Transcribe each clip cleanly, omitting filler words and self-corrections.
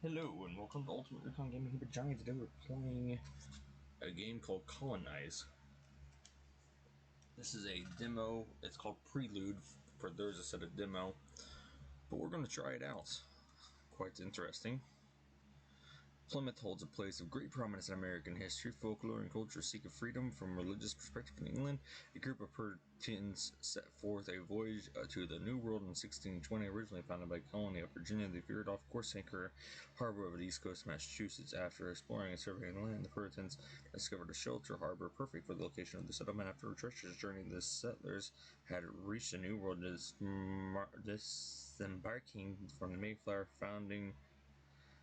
Hello and welcome to Ultimate Recon Gaming here with Johnny. Today we're playing a game called Colonize. This is a demo. It's called Prelude for those that said a demo, but we're going to try it out. Quite interesting. Plymouth holds a place of great prominence in American history, folklore, and culture. Seeking freedom from religious perspective in England, a group of Puritans set forth a voyage to the New World in 1620. Originally founded by the colony of Virginia, they veered off course anchor harbor of the east coast of Massachusetts. After exploring and surveying the land, the Puritans discovered a shelter harbor perfect for the location of the settlement. After a treacherous journey, the settlers had reached the New World, disembarking from the Mayflower, founding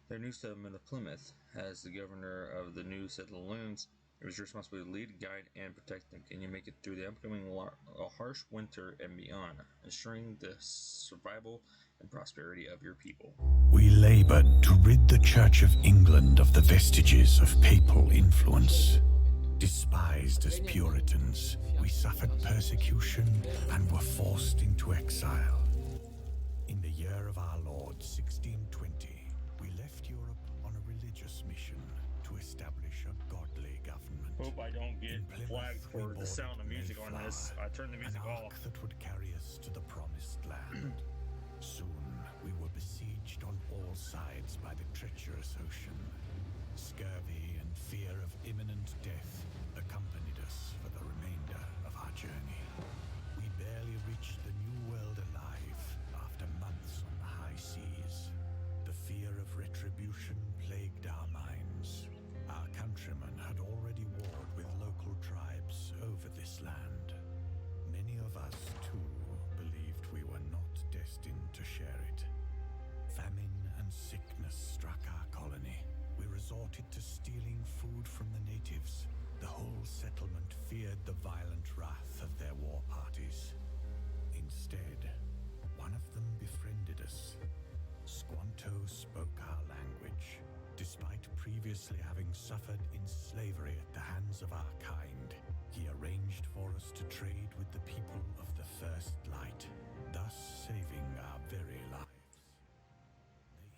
their new settlement of Plymouth. As the governor of the new settled lands, it was your responsibility to lead, guide, and protect them. Can you make it through the upcoming harsh winter and beyond, ensuring the survival and prosperity of your people? We labored to rid the Church of England of the vestiges of papal influence. Despised as Puritans, we suffered persecution and were forced into exile. In the year of our Lord, 1620, we left Europe on a religious mission to establish a godly government. Hope I don't get flagged for the sound of music on this. I turned the music off. That would carry us to the promised land. Soon, we were besieged on all sides by the treacherous ocean. Scurvy and fear of imminent death accompanied us for the remainder of our journey. We barely reached the New World alive after months on the high seas. The fear of retribution plagued our minds. Our countrymen had already warred with local tribes over this land. Many of us, too, believed we were not destined to share it. Famine and sickness struck our colony. We resorted to stealing food from the natives. The whole settlement feared the violent wrath of their war parties. Instead, one of them befriended us. Squanto spoke our language. Despite previously having suffered in slavery at the hands of our kind, he arranged for us to trade with the people of the First Light, thus saving our very lives.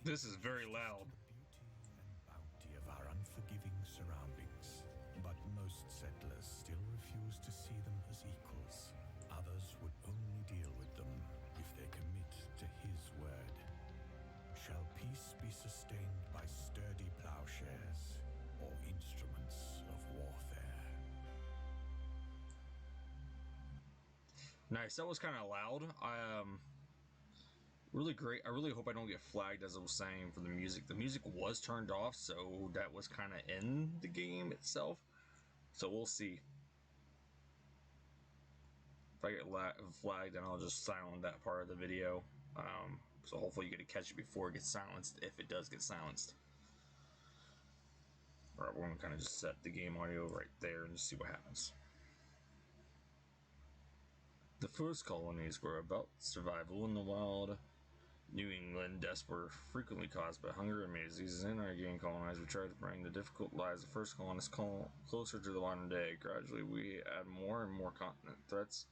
This is very loud. The beauty and bounty of our unforgiving surroundings, but most settlers still refuse to see them as equals. Others would only deal with them if they commit to his word. Shall peace be sustained by sturdy plowshares or instruments of warfare? Nice. That was kind of loud. Really great. I really hope I don't get flagged, as I was saying, for the music. The music was turned off, so that was kind of in the game itself. So we'll see. If I get flagged, then I'll just silence that part of the video. So hopefully you get to catch it before it gets silenced, if it does get silenced. Alright, we're going to kind of just set the game audio right there and just see what happens. The first colonies were about survival in the wild New England. Deaths were frequently caused by hunger and diseases. In our game, Colonize, we tried to bring the difficult lives of first colonists closer to the modern day. Gradually, we add more and more continent threats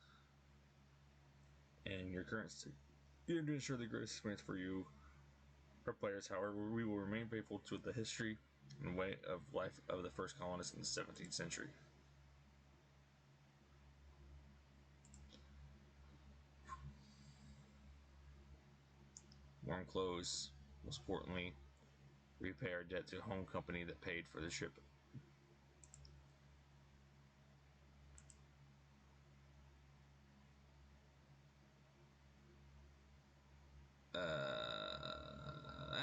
in your current state. To ensure the greatest experience for you, our players. However, we will remain faithful to the history and way of life of the first colonists in the 17th century. Warm clothes. Most importantly, repay our debt to the home company that paid for the ship.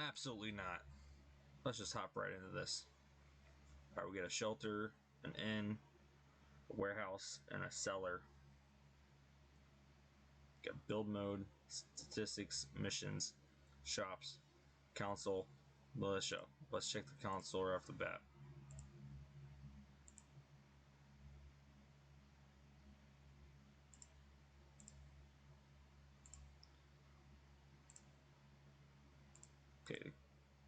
Absolutely not. Let's just hop right into this. Alright, we got a shelter, an inn, a warehouse, and a cellar. Got build mode, statistics, missions, shops, console, militia. Let's check the console right off the bat. Okay,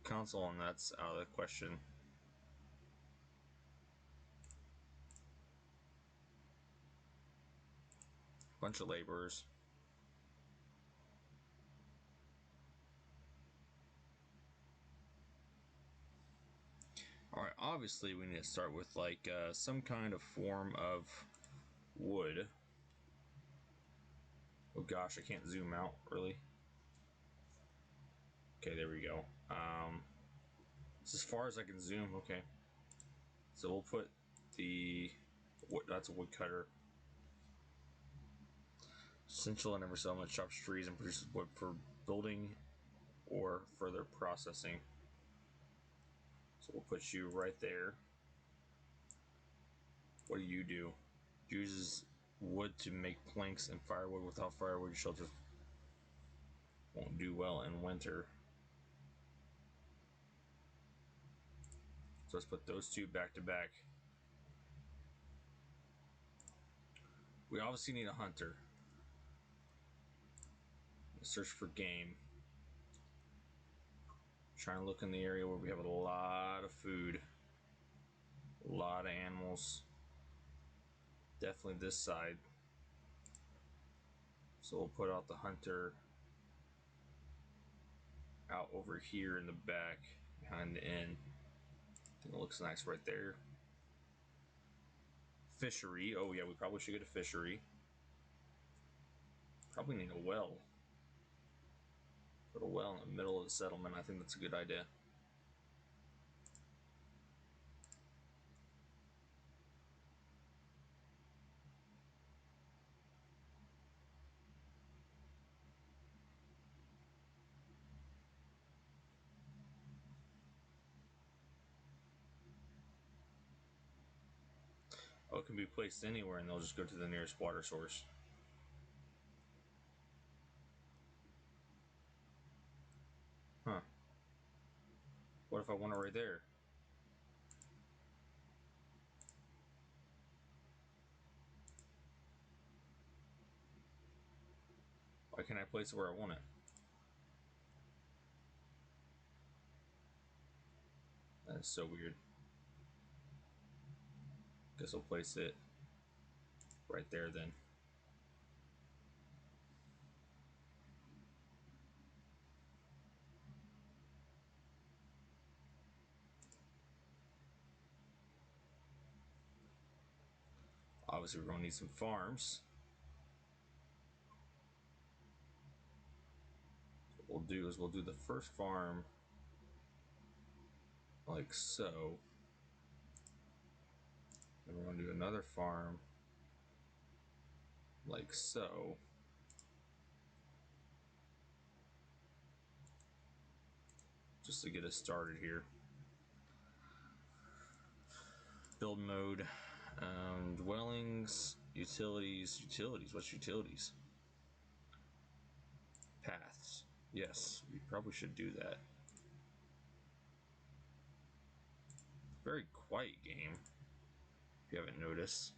console, and that's out of the question. Bunch of laborers. obviously we need to start with like some kind of form of wood. Oh gosh, I can't zoom out really. Okay, there we go. It's as far as I can zoom. Okay, so we'll put the wood. That's a woodcutter. Essential and never so much chops trees and produces wood for building or further processing. So we'll put you right there. What do you do? Uses wood to make planks and firewood. Without firewood, shelters won't do well in winter. So let's put those two back to back. We obviously need a hunter. Search for game. Trying to look in the area where we have a lot of food. A lot of animals. Definitely this side. So we'll put out the hunter out over here in the back behind the inn. I think it looks nice right there. Fishery. Oh yeah, we probably should get a fishery. Probably need a well. Put a well in the middle of the settlement. I think that's a good idea. Oh, it can be placed anywhere and they'll just go to the nearest water source. Huh. What if I want it right there? Why can't I place it where I want it? That is so weird. Guess I'll place it right there then. Obviously, we're going to need some farms. What we'll do is we'll do the first farm like so. And we're going to do another farm like so. Just to get us started here. Build mode. Dwellings. Utilities. Utilities. What's utilities? Paths. Yes, we probably should do that. Very quiet game, if you haven't noticed.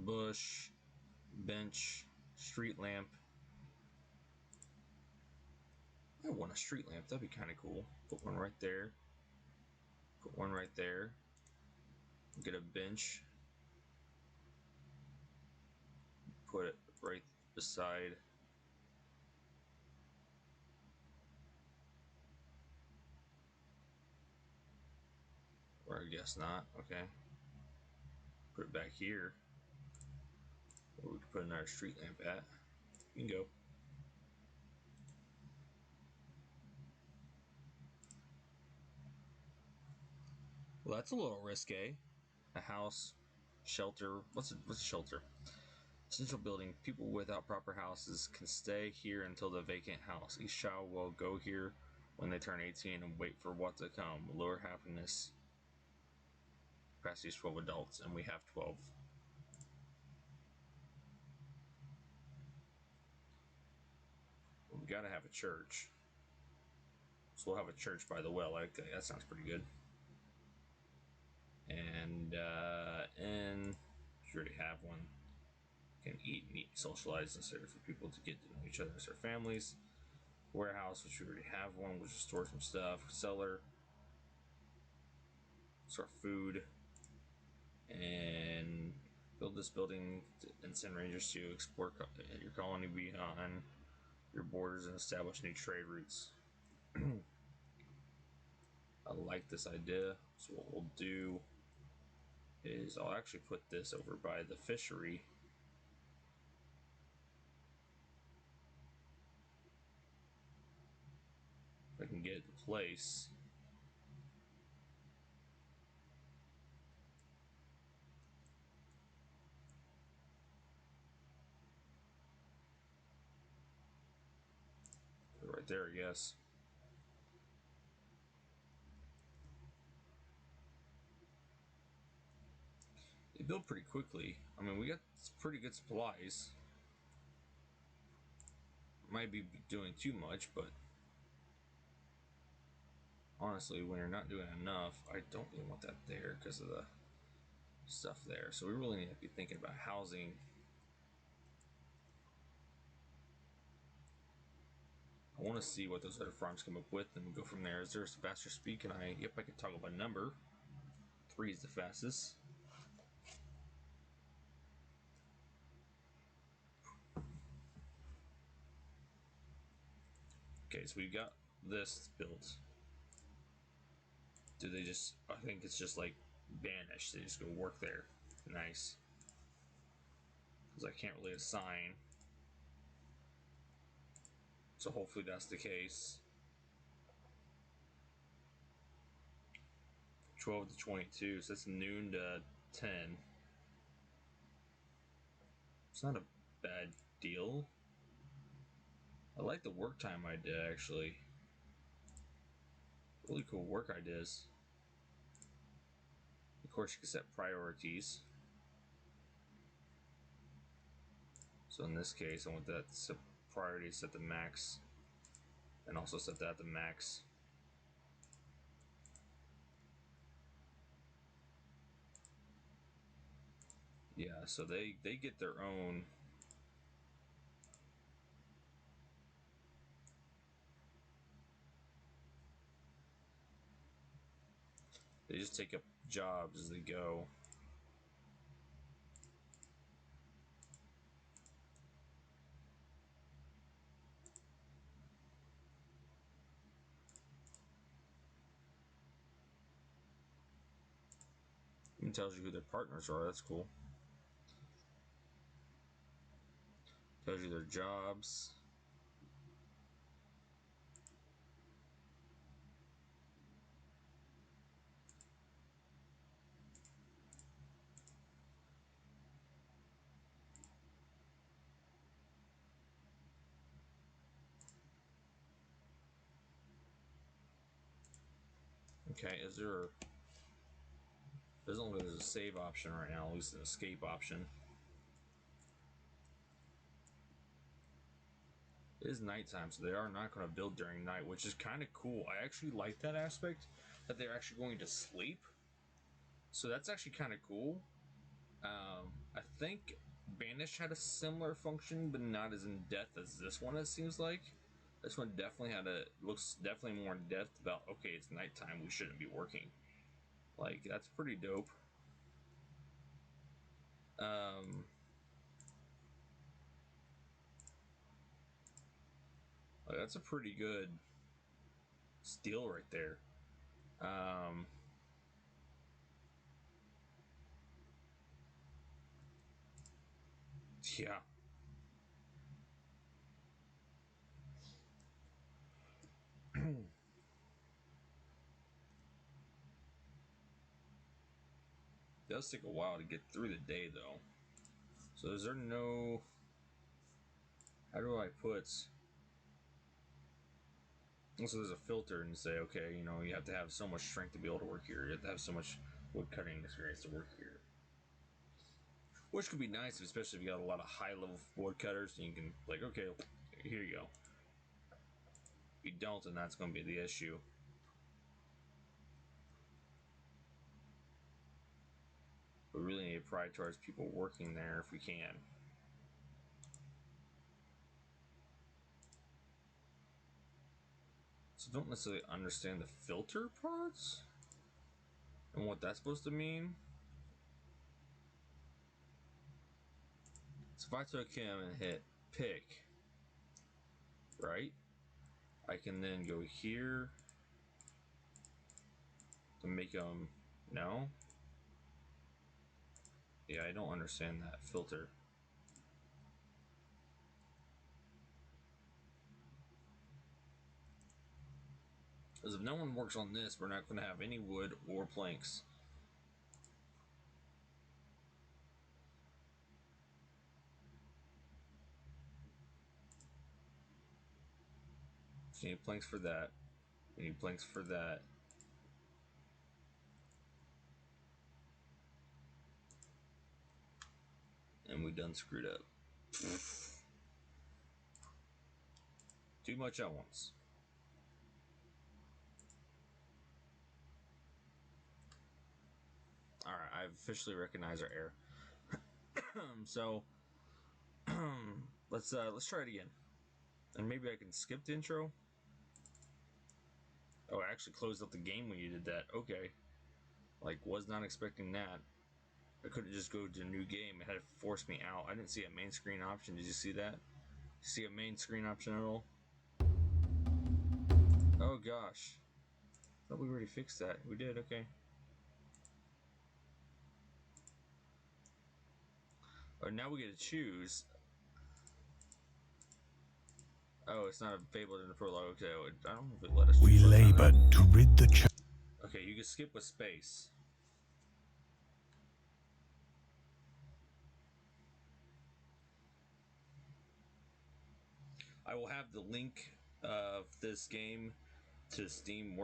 Bush, bench, street lamp. I want a street lamp, that'd be kind of cool. Put one right there. Put one right there. Get a bench. Put it right beside. Or I guess not, okay. Put it back here. Where we can put another street lamp at. You can go. Well, that's a little risque. A house, shelter. What's a shelter? Central building. People without proper houses can stay here until the vacant house. Each child will go here when they turn 18 and wait for what to come. Lower happiness. Capacity is 12 adults, and we have 12. Well, we gotta have a church. So we'll have a church by the well. Okay, that sounds pretty good. And we already have one. Can eat, meet, socialize, and serve for people to get to know each other as their families. Warehouse, which we already have one, which will store some stuff. Cellar. sort of food, and build this building and send rangers to explore your colony beyond your borders and establish new trade routes. I like this idea. So what we'll do is I'll actually put this over by the fishery. If I can get the place. Right there, I guess. They build pretty quickly. I mean, we got pretty good supplies. Might be doing too much, but honestly, when you're not doing enough, I don't really want that there because of the stuff there. So we really need to be thinking about housing. I want to see what those other farms come up with and go from there. Is there a faster speed? Can I? Yep, I can toggle by number. 3 is the fastest. Okay, so we got this built. Do they just? I think it's just like banished. They just go work there. Nice. Because I can't really assign. So hopefully that's the case. 12 to 22, so that's noon to 10. It's not a bad deal. I like the work time idea, actually. Really cool work ideas. Of course, you can set priorities. So in this case, I want that priority set to max, and also set that to max. Yeah, so they get their own. They just take up jobs as they go. It tells you who their partners are. That's cool. Tells you their jobs. Okay, is there? There's only there's a save option right now, at least an escape option. It is nighttime, so they are not going to build during night, which is kind of cool. I actually like that aspect, that they're actually going to sleep. So that's actually kind of cool. I think Banish had a similar function, but not as in depth as this one. It seems like this one definitely had a looks definitely more in depth about. Okay, it's nighttime. We shouldn't be working. Like that's pretty dope. Um, like, that's a pretty good steal right there. Um, yeah. It does take a while to get through the day though. So is there no? How do I put? So there's a filter and say, okay, you know, you have to have so much strength to be able to work here. You have to have so much wood cutting experience to work here. Which could be nice, especially if you got a lot of high level woodcutters and you can, like, okay, here you go. If you don't, then that's going to be the issue. We really need to prioritize people working there if we can. So don't necessarily understand the filter parts. And what that's supposed to mean? So if I took him and hit pick, right? I can then go here to make him, no? Yeah, I don't understand that filter. Because if no one works on this, we're not going to have any wood or planks. So we need planks for that. We need planks for that. And we done screwed up. Too much at once. Alright, I've officially recognized our error. So let's try it again. And maybe I can skip the intro. Oh, I actually closed up the game when you did that. Okay. Like, was not expecting that. I couldn't just go to a new game. It had to force me out. I didn't see a main screen option. Did you see that? See a main screen option at all? Oh gosh. I thought we already fixed that. We did, okay. Oh, now we get to choose. Oh, it's not available in the prologue. Okay, I don't know if it let us choose. We labored to rid the okay, you can skip with space. I will have the link of this game to Steam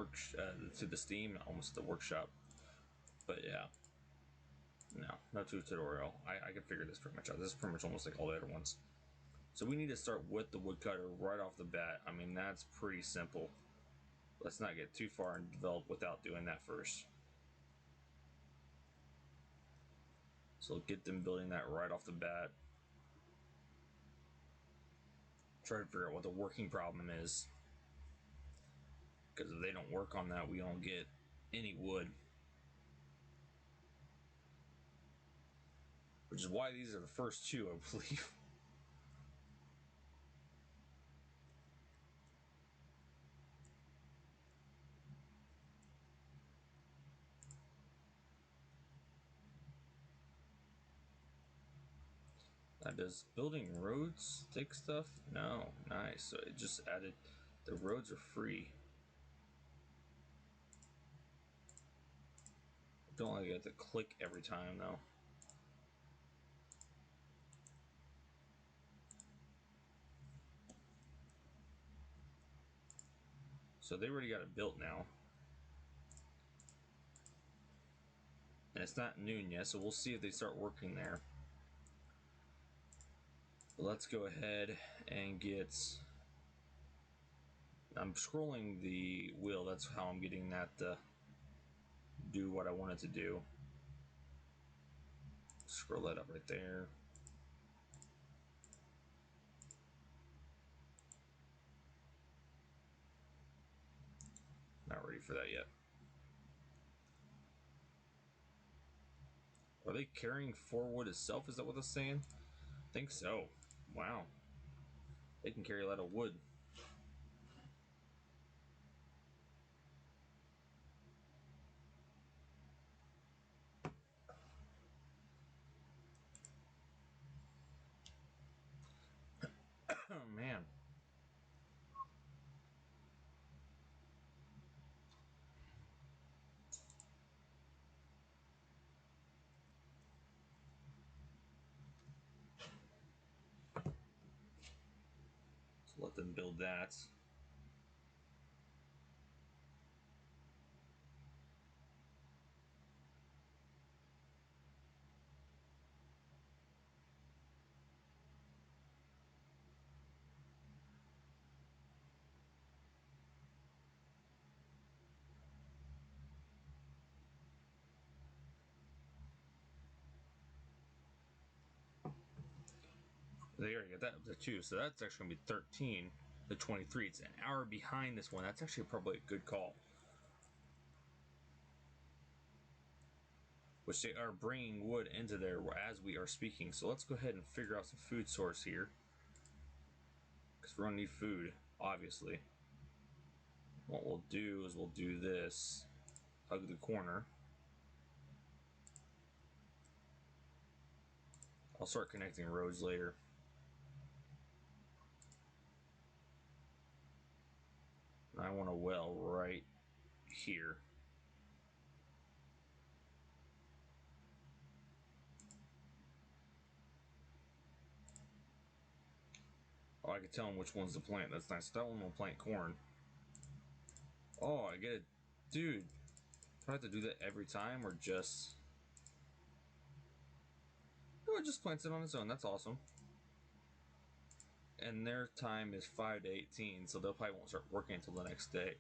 to the Steam, almost the workshop. But yeah, no tutorial. I can figure this pretty much out. This is pretty much almost like all the other ones. So we need to start with the woodcutter right off the bat. I mean, that's pretty simple. Let's not get too far and develop without doing that first. So get them building that right off the bat. Try to figure out what the working problem is. Because if they don't work on that, we don't get any wood. Which is why these are the first two, I believe. Does building roads take stuff? No. Nice. So it just added the roads are free. Don't like have to click every time though. So they already got it built now. And it's not noon yet, so we'll see if they start working there. But let's go ahead and get... I'm scrolling the wheel, that's how I'm getting that to do what I wanted to do. Scroll that up right there. Not ready for that yet. Are they carrying forward itself? Is that what they're saying? I think so. Wow. They can carry a lot of wood. Oh man. So let them build that. They already got that up to 2, so that's actually going to be 13 to 23. It's an hour behind this one. That's actually probably a good call. which they are bringing wood into there as we are speaking. So let's go ahead and figure out some food source here, because we're gonna need food, obviously. What we'll do is we'll do this, hug the corner. I'll start connecting roads later. And I want a well right here. Oh, I can tell them which one's to plant. That's nice. That one will plant corn. Oh, I get it. Dude, do I have to do that every time or just... Oh, it just plants it on its own. That's awesome. And their time is 5 to 18, so they'll probably won't start working until the next day.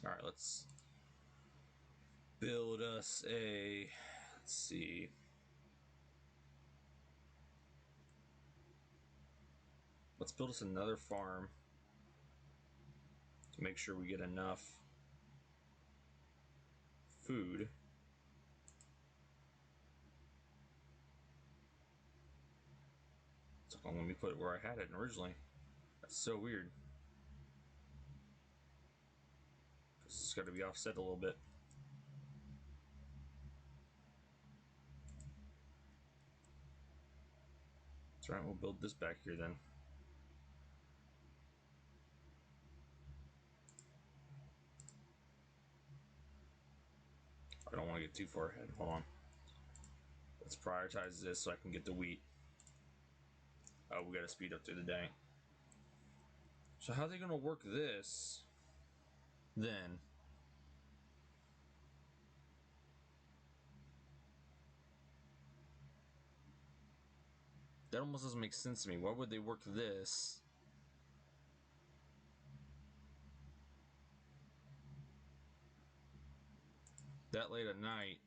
Alright, let's build us a... Let's see... Let's build us another farm to make sure we get enough food. So let me put it where I had it originally. That's so weird. It's got to be offset a little bit. That's right, we'll build this back here then. I don't want to get too far ahead. Hold on. Let's prioritize this so I can get the wheat. Oh, we got to speed up through the day. So how are they going to work this then? That almost doesn't make sense to me. Why would they work this? That late at night.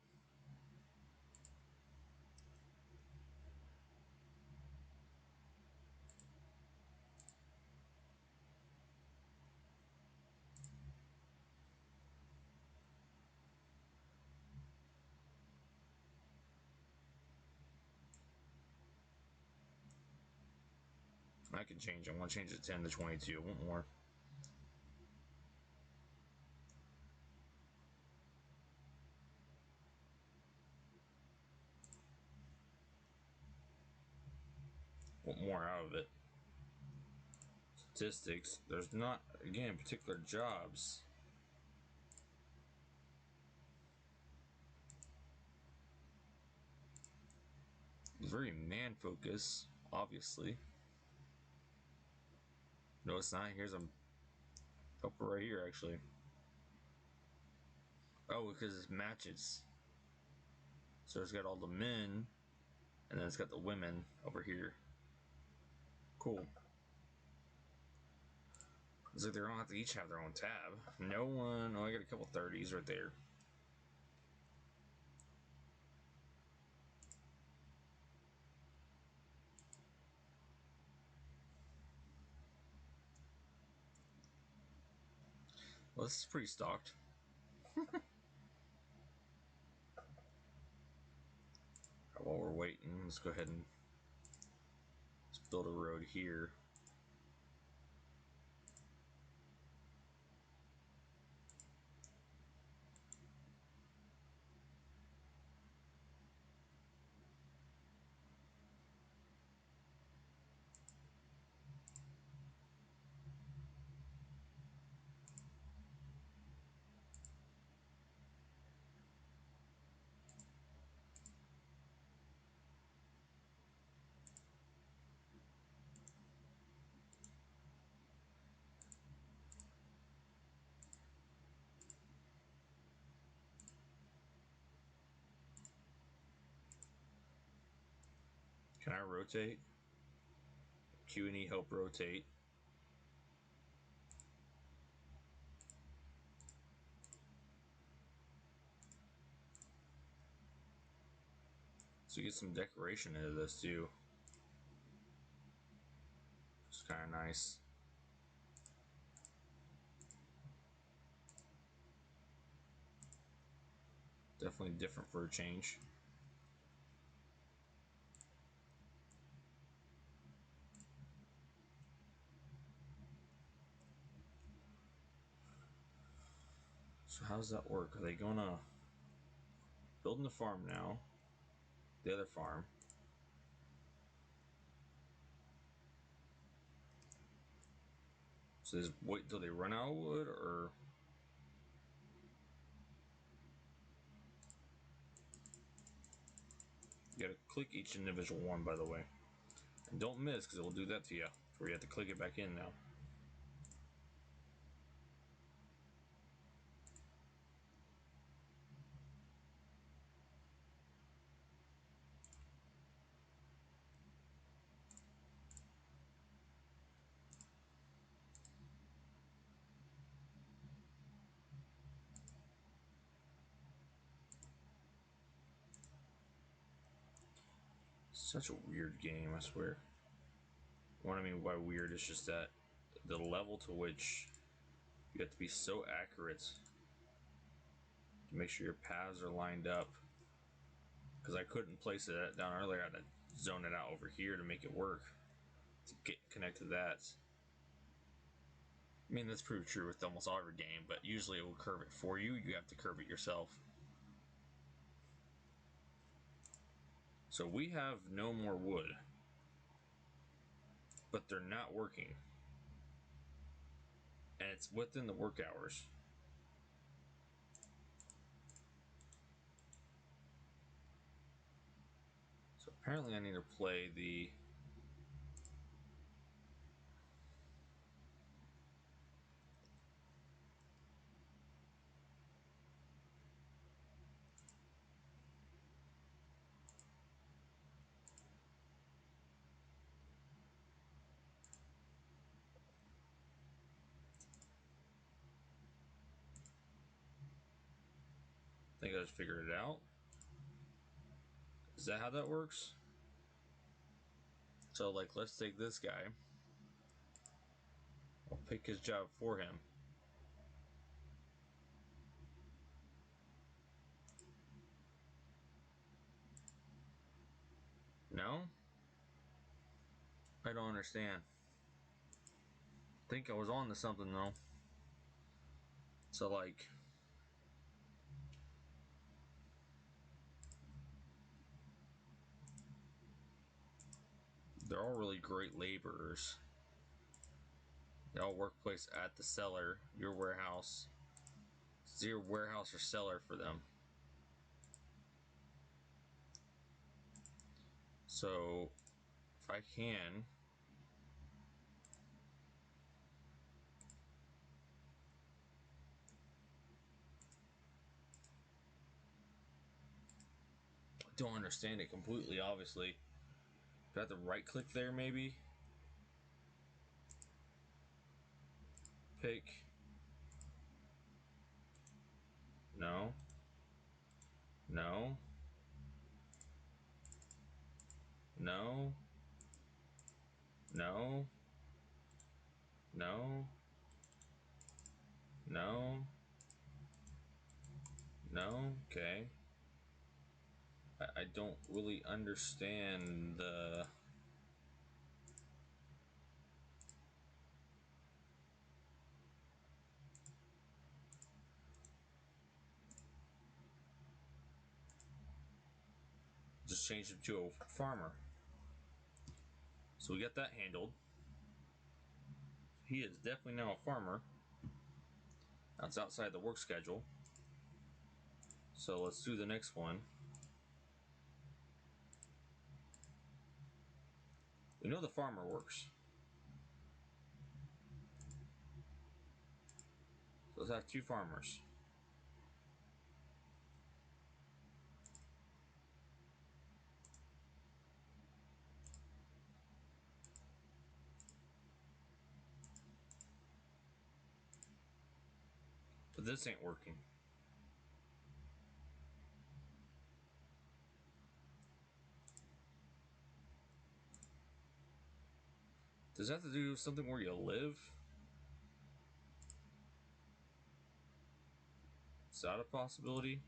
I can change it. I want to change it 10 to 22. I want more. Want more out of it. Statistics. There's not, again, particular jobs. Very man focused, obviously. No, it's not. Here's a helper right here, actually. Oh, because it's matches. So it's got all the men, and then it's got the women over here. Cool. It's like they don't have to each have their own tab. No one. Oh, I got a couple 30s right there. Well, this is pretty stocked. While we're waiting, let's go ahead and let's build a road here. Can I rotate? Q and E help rotate. So you get some decoration into this too. It's kind of nice. Definitely different for a change. So how does that work? Are they gonna building the farm now? The other farm. So just wait until they run out of wood, or you gotta click each individual one, by the way. And don't miss, because it will do that to you, where you have to click it back in now. Such a weird game, I swear. What I mean by weird is just that the level to which you have to be so accurate to make sure your paths are lined up. Because I couldn't place it down earlier, I had to zone it out over here to make it work. To get connect to that. I mean, that's pretty true with almost every game, but usually it will curve it for you. You have to curve it yourself. So we have no more wood, but they're not working. And it's within the work hours. So apparently I need to play the... I think I just figured it out. Is that how that works? So, like, let's take this guy. I'll pick his job for him. No? I don't understand. I think I was on to something, though. So, like... they're all really great laborers. They all work place at the cellar, your warehouse. It's your warehouse or cellar for them. So, if I can... I don't understand it completely, obviously. Do I have to right click there, maybe? Pick. No. No. No. No. No. No. No. Okay. I don't really understand the... Just change him to a farmer. So we got that handled. He is definitely now a farmer. That's outside the work schedule. So let's do the next one. We know the farmer works. So let's have 2 farmers. But this ain't working. Does that have to do with something where you live? Is that a possibility?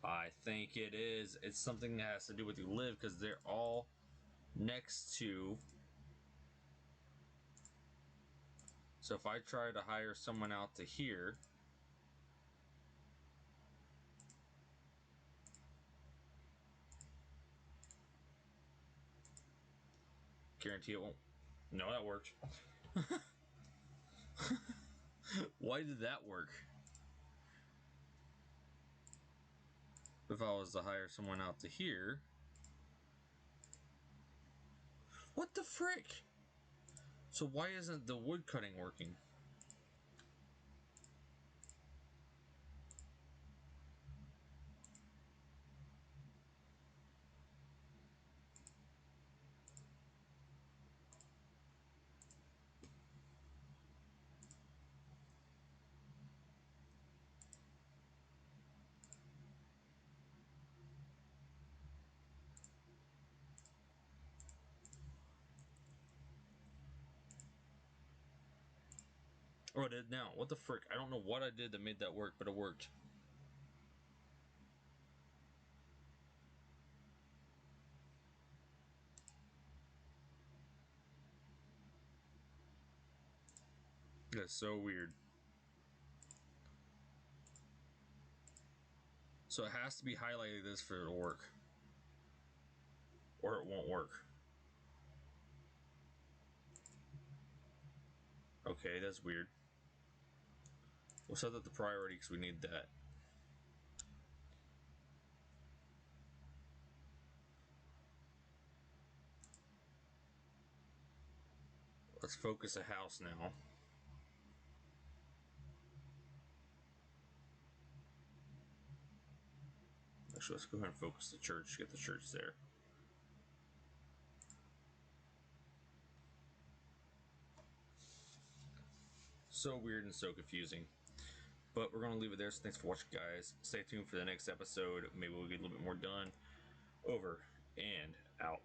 I think it is. It's something that has to do with you live, because they're all next to. So if I try to hire someone out to here, guarantee it won't. No, that worked. Why did that work? If I was to hire someone out to here. What the frick? So why isn't the wood cutting working? Oh, it did now. What the frick? I don't know what I did that made that work, but it worked. That's so weird. So it has to be highlighting this for it to work. Or it won't work. Okay, that's weird. We'll set that the priority because we need that. Let's focus a house now. Actually, let's go ahead and focus the church. Get the church there. So weird and so confusing. But we're going to leave it there. So thanks for watching, guys. Stay tuned for the next episode. Maybe we'll get a little bit more done. Over and out.